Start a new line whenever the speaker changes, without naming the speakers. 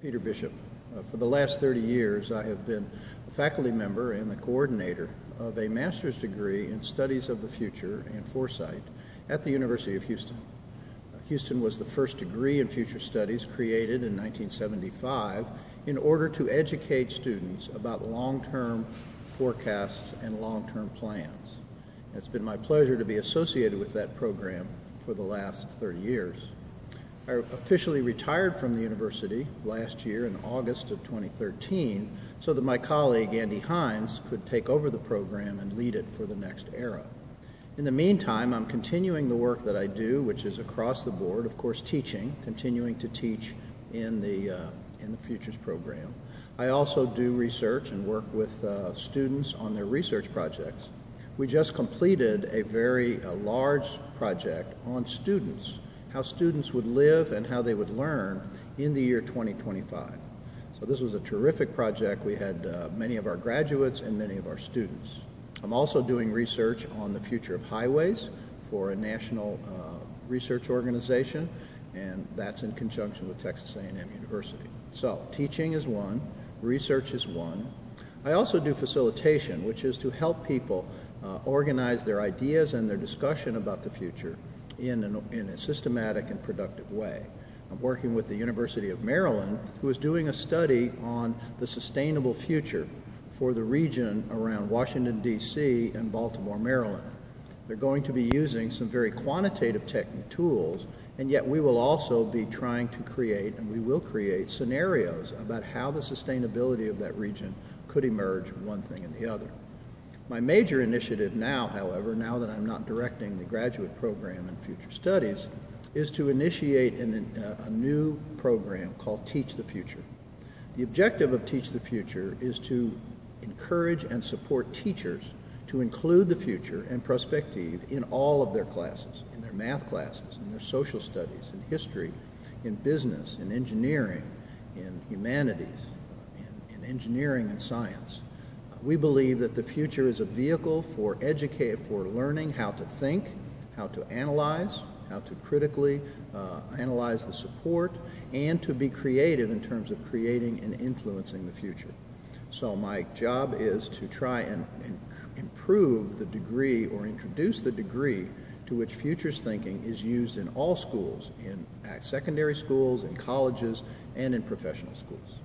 Peter Bishop. For the last 30 years, I have been a faculty member and the coordinator of a master's degree in studies of the future and foresight at the University of Houston. Houston was the first degree in future studies created in 1975 in order to educate students about long-term forecasts and long-term plans. It's been my pleasure to be associated with that program for the last 30 years. I officially retired from the university last year in August of 2013 so that my colleague Andy Hines could take over the program and lead it for the next era. In the meantime, I'm continuing the work that I do, which is across the board, of course, teaching, continuing to teach in the Futures program. I also do research and work with students on their research projects. We just completed a very large project on students, how students would live and how they would learn in the year 2025. So this was a terrific project. We had many of our graduates and many of our students. I'm also doing research on the future of highways for a national research organization, and that's in conjunction with Texas A&M University. So teaching is one, research is one. I also do facilitation, which is to help people organize their ideas and their discussion about the future in a systematic and productive way. I'm working with the University of Maryland, who is doing a study on the sustainable future for the region around Washington, D.C. and Baltimore, Maryland. They're going to be using some very quantitative technical tools, and yet we will also be trying to create, and we will create, scenarios about how the sustainability of that region could emerge one thing and the other. My major initiative now, however, now that I'm not directing the graduate program in future studies, is to initiate a new program called Teach the Future. The objective of Teach the Future is to encourage and support teachers to include the future and prospective in all of their classes, in their math classes, in their social studies, in history, in business, in engineering, in humanities, in engineering and science. We believe that the future is a vehicle for learning how to think, how to analyze, how to critically analyze the support, and to be creative in terms of creating and influencing the future. So my job is to try and improve the degree or introduce the degree to which futures thinking is used in all schools, in secondary schools, in colleges, and in professional schools.